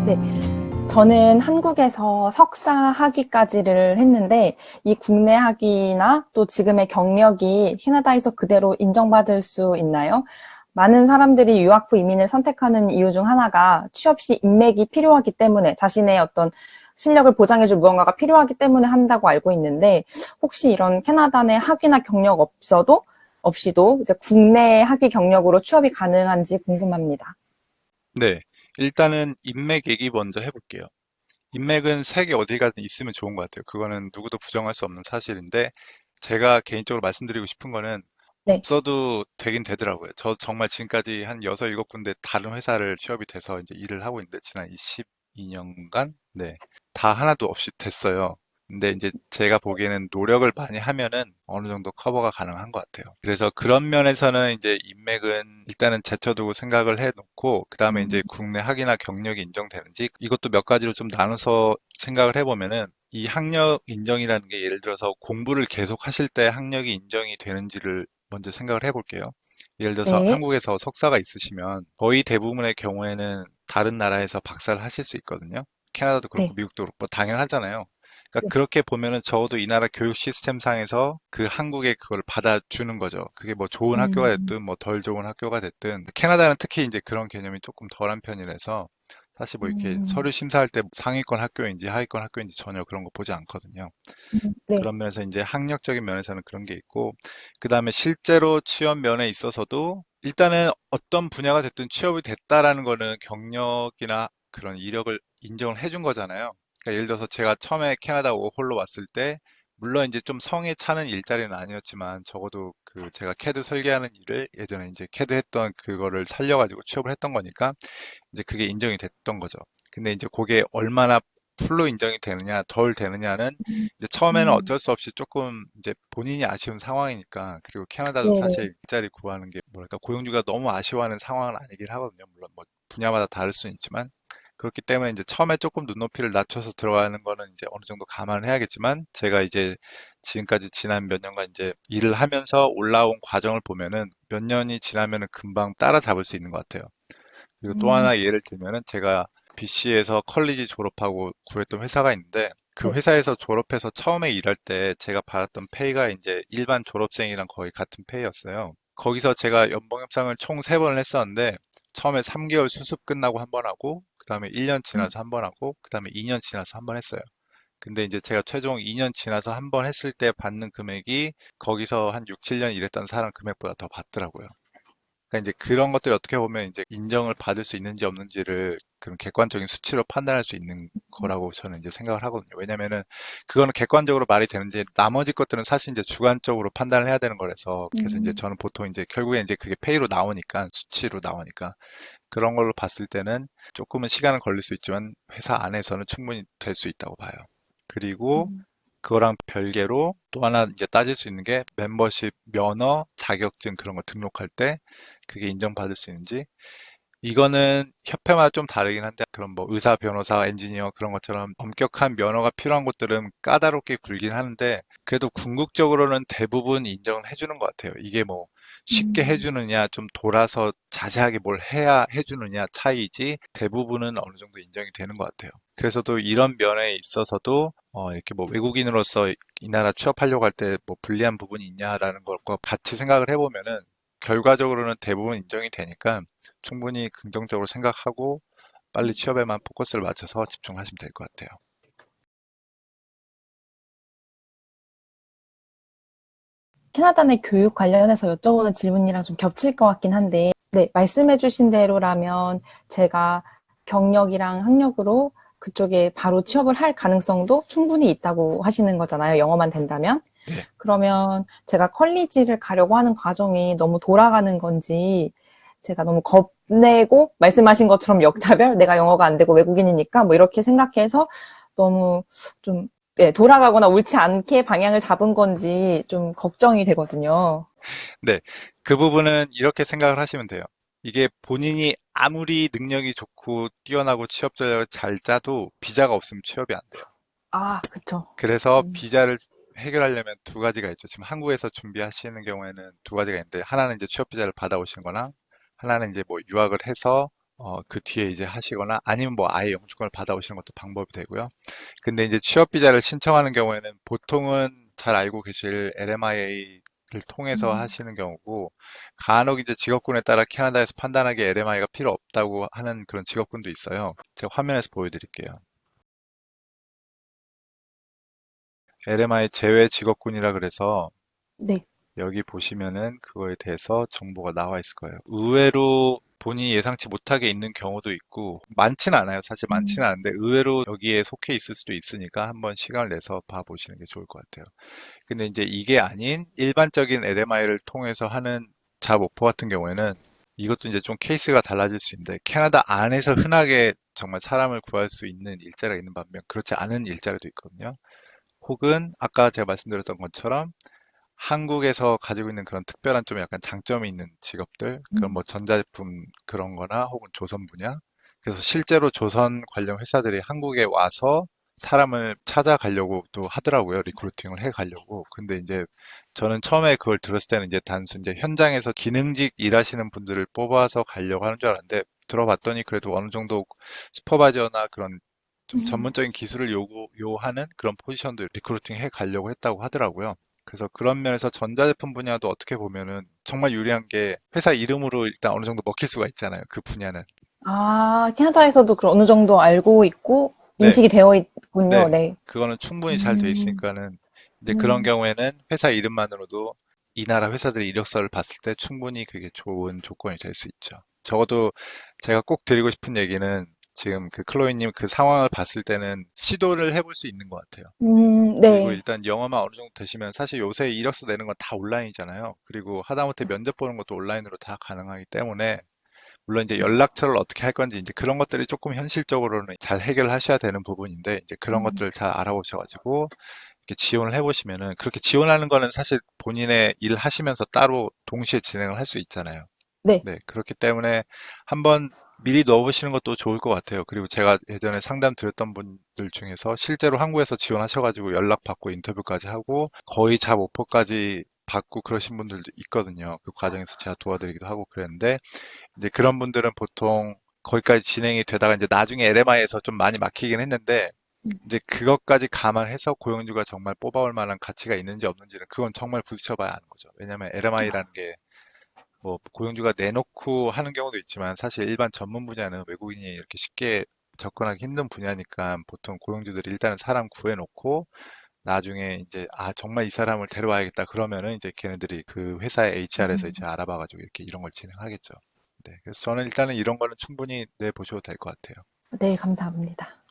네. 저는 한국에서 석사 학위까지를 했는데 이 국내 학위나 또 지금의 경력이 캐나다에서 그대로 인정받을 수 있나요? 많은 사람들이 유학 후 이민을 선택하는 이유 중 하나가 취업 시 인맥이 필요하기 때문에 자신의 어떤 실력을 보장해줄 무언가가 필요하기 때문에 한다고 알고 있는데 혹시 이런 캐나다 내 학위나 경력 없이도 이제 국내 학위 경력으로 취업이 가능한지 궁금합니다. 네, 일단은 인맥 얘기 먼저 해볼게요. 인맥은 세계 어디 가든 있으면 좋은 것 같아요. 그거는 누구도 부정할 수 없는 사실인데, 제가 개인적으로 말씀드리고 싶은 거는 네. 없어도 되긴 되더라고요. 저 정말 지금까지 한 6, 7군데 다른 회사를 취업이 돼서 이제 일을 하고 있는데, 지난 22년간? 네. 다 하나도 없이 됐어요. 근데 이제 제가 보기에는 노력을 많이 하면은 어느 정도 커버가 가능한 것 같아요. 그래서 그런 면에서는 이제 인맥은 일단은 제쳐두고 생각을 해놓고, 그 다음에 이제 국내 학위나 경력이 인정되는지, 이것도 몇 가지로 좀 나눠서 생각을 해보면은, 이 학력 인정이라는 게 예를 들어서 공부를 계속 하실 때 학력이 인정이 되는지를 먼저 생각을 해볼게요. 예를 들어서 네. 한국에서 석사가 있으시면 거의 대부분의 경우에는 다른 나라에서 박사를 하실 수 있거든요. 캐나다도 그렇고 네. 미국도 그렇고 당연하잖아요. 그러니까 그렇게 보면은 적어도 이 나라 교육 시스템 상에서 그 한국에 그걸 받아주는 거죠. 그게 뭐 좋은 학교가 음. 됐든 뭐 덜 좋은 학교가 됐든, 캐나다는 특히 이제 그런 개념이 조금 덜한 편이라서 사실 뭐 이렇게 음. 서류 심사할 때 상위권 학교인지 하위권 학교인지 전혀 그런 거 보지 않거든요. 네. 그런 면에서 이제 학력적인 면에서는 그런 게 있고, 그 다음에 실제로 취업 면에 있어서도 일단은 어떤 분야가 됐든 취업이 됐다라는 거는 경력이나 그런 이력을 인정을 해준 거잖아요. 그러니까 예를 들어서 제가 처음에 캐나다 워홀로 왔을 때, 물론 이제 좀 성에 차는 일자리는 아니었지만 적어도 그 제가 캐드 설계하는 일을 예전에 이제 캐드 했던 그거를 살려가지고 취업을 했던 거니까 이제 그게 인정이 됐던 거죠. 근데 이제 그게 얼마나 풀로 인정이 되느냐, 덜 되느냐는 이제 처음에는 음. 어쩔 수 없이 조금 이제 본인이 아쉬운 상황이니까. 그리고 캐나다도 네네. 사실 일자리 구하는 게 뭐랄까 고용주가 너무 아쉬워하는 상황은 아니긴 하거든요. 물론 뭐 분야마다 다를 수는 있지만, 그렇기 때문에 이제 처음에 조금 눈높이를 낮춰서 들어가는 거는 이제 어느 정도 감안을 해야겠지만, 제가 이제 지금까지 지난 몇 년간 이제 일을 하면서 올라온 과정을 보면은 몇 년이 지나면은 금방 따라잡을 수 있는 것 같아요. 그리고 또 음. 하나 예를 들면은, 제가 BC에서 컬리지 졸업하고 구했던 회사가 있는데, 그 네. 회사에서 졸업해서 처음에 일할 때 제가 받았던 페이가 이제 일반 졸업생이랑 거의 같은 페이였어요. 거기서 제가 연봉 협상을 총 3번을 했었는데, 처음에 3개월 수습 끝나고 한 번 하고, 그 다음에 1년 음. 지나서 한 번 하고, 그 다음에 2년 지나서 한 번 했어요. 근데 이제 제가 최종 2년 지나서 한 번 했을 때 받는 금액이 거기서 한 6, 7년 일했던 사람 금액보다 더 받더라고요. 그러니까 이제 그런 것들이 어떻게 보면 이제 인정을 받을 수 있는지 없는지를 그런 객관적인 수치로 판단할 수 있는 거라고 저는 이제 생각을 하거든요. 왜냐면은 그거는 객관적으로 말이 되는지, 나머지 것들은 사실 이제 주관적으로 판단을 해야 되는 거라서, 그래서 이제 음. 저는 보통 이제 결국에 이제 그게 페이로 나오니까, 수치로 나오니까, 그런 걸로 봤을 때는 조금은 시간은 걸릴 수 있지만 회사 안에서는 충분히 될 수 있다고 봐요. 그리고 음. 그거랑 별개로 또 하나 이제 따질 수 있는 게, 멤버십 면허, 자격증 그런 거 등록할 때 그게 인정받을 수 있는지. 이거는 협회마다 좀 다르긴 한데, 그런 뭐 의사, 변호사, 엔지니어 그런 것처럼 엄격한 면허가 필요한 곳들은 까다롭게 굴긴 하는데, 그래도 궁극적으로는 대부분 인정을 해주는 것 같아요. 이게 뭐 쉽게 음. 해주느냐, 좀 돌아서 자세하게 뭘 해야 해주느냐 차이지, 대부분은 어느 정도 인정이 되는 것 같아요. 그래서 또 이런 면에 있어서도 이렇게 뭐 외국인으로서 이 나라 취업하려고 할 때 뭐 불리한 부분이 있냐라는 것과 같이 생각을 해보면은, 결과적으로는 대부분 인정이 되니까 충분히 긍정적으로 생각하고 빨리 취업에만 포커스를 맞춰서 집중하시면 될 것 같아요. 캐나다 내 교육 관련해서 여쭤보는 질문이랑 좀 겹칠 것 같긴 한데, 네, 말씀해주신 대로라면 제가 경력이랑 학력으로 그쪽에 바로 취업을 할 가능성도 충분히 있다고 하시는 거잖아요. 영어만 된다면. 네. 그러면 제가 컬리지를 가려고 하는 과정이 너무 돌아가는 건지, 제가 너무 내고 말씀하신 것처럼 역차별, 내가 영어가 안 되고 외국인이니까 뭐 이렇게 생각해서 너무 좀 네, 돌아가거나 옳지 않게 방향을 잡은 건지 좀 걱정이 되거든요. 네, 그 부분은 이렇게 생각을 하시면 돼요. 이게 본인이 아무리 능력이 좋고 뛰어나고 취업 전략을 잘 짜도 비자가 없으면 취업이 안 돼요. 아, 그쵸. 그래서 음, 비자를 해결하려면 두 가지가 있죠. 지금 한국에서 준비하시는 경우에는 두 가지가 있는데, 하나는 이제 취업 비자를 받아오시는 거나, 하나는 이제 뭐 유학을 해서 그 뒤에 이제 하시거나, 아니면 뭐 아예 영주권을 받아오시는 것도 방법이 되고요. 근데 이제 취업 비자를 신청하는 경우에는 보통은 잘 알고 계실 LMIA를 통해서 음, 하시는 경우고, 간혹 이제 직업군에 따라 캐나다에서 판단하기에 LMI가 필요 없다고 하는 그런 직업군도 있어요. 제가 화면에서 보여드릴게요. LMI 제외 직업군이라 그래서 네. 여기 보시면은 그거에 대해서 정보가 나와 있을 거예요. 의외로 본인이 예상치 못하게 있는 경우도 있고, 많지는 않아요. 사실 많지는 음, 않은데 의외로 여기에 속해 있을 수도 있으니까 한번 시간을 내서 봐보시는 게 좋을 것 같아요. 근데 이제 이게 아닌 일반적인 LMI를 통해서 하는 잡 오퍼 같은 경우에는 이것도 이제 좀 케이스가 달라질 수 있는데, 캐나다 안에서 흔하게 정말 사람을 구할 수 있는 일자리가 있는 반면 그렇지 않은 일자리도 있거든요. 혹은 아까 제가 말씀드렸던 것처럼 한국에서 가지고 있는 그런 특별한 좀 약간 장점이 있는 직업들, 그런 음, 뭐 전자제품 그런 거나 혹은 조선 분야. 그래서 실제로 조선 관련 회사들이 한국에 와서 사람을 찾아가려고 또 하더라고요. 리크루팅을 해 가려고. 근데 이제 저는 처음에 그걸 들었을 때는 이제 단순 이제 현장에서 기능직 일하시는 분들을 뽑아서 가려고 하는 줄 알았는데, 들어봤더니 그래도 어느 정도 슈퍼바이저나 그런 좀 음. 전문적인 기술을 요하는 그런 포지션도 리크루팅 해 가려고 했다고 하더라고요. 그래서 그런 면에서 전자제품 분야도 어떻게 보면은 정말 유리한 게, 회사 이름으로 일단 어느 정도 먹힐 수가 있잖아요. 그 분야는. 아, 캐나다에서도 그 어느 정도 알고 있고 네, 인식이 되어 있군요. 네. 네. 그거는 충분히 잘 돼 음, 있으니까는 이제 그런 음, 경우에는 회사 이름만으로도 이 나라 회사들의 이력서를 봤을 때 충분히 그게 좋은 조건이 될 수 있죠. 적어도 제가 꼭 드리고 싶은 얘기는, 지금 그 클로이님 그 상황을 봤을 때는 시도를 해볼 수 있는 것 같아요. 그리고 네. 일단 영어만 어느 정도 되시면, 사실 요새 이력서 내는 건 다 온라인이잖아요. 그리고 하다못해 면접 보는 것도 온라인으로 다 가능하기 때문에, 물론 이제 연락처를 어떻게 할 건지 이제 그런 것들이 조금 현실적으로는 잘 해결하셔야 되는 부분인데, 이제 그런 음, 것들을 잘 알아보셔가지고 이렇게 지원을 해보시면은, 그렇게 지원하는 거는 사실 본인의 일 하시면서 따로 동시에 진행을 할 수 있잖아요. 네. 네, 그렇기 때문에 한번 미리 넣어보시는 것도 좋을 것 같아요. 그리고 제가 예전에 상담 드렸던 분들 중에서 실제로 한국에서 지원하셔가지고 연락받고 인터뷰까지 하고 거의 잡 오퍼까지 받고 그러신 분들도 있거든요. 그 과정에서 제가 도와드리기도 하고 그랬는데, 이제 그런 분들은 보통 거기까지 진행이 되다가 이제 나중에 LMI에서 좀 많이 막히긴 했는데, 이제 그것까지 감안해서 고용주가 정말 뽑아올 만한 가치가 있는지 없는지는 그건 정말 부딪혀봐야 아는 거죠. 왜냐하면 LMI라는 게 뭐 고용주가 내놓고 하는 경우도 있지만, 사실 일반 전문 분야는 외국인이 이렇게 쉽게 접근하기 힘든 분야니까 보통 고용주들이 일단은 사람 구해놓고 나중에 이제 정말 이 사람을 데려와야겠다 그러면은 이제 걔네들이 그 회사의 HR에서 이제 알아봐가지고 이렇게 이런 걸 진행하겠죠. 네, 그래서 저는 일단은 이런 거는 충분히 내보셔도 될 것 같아요. 네, 감사합니다.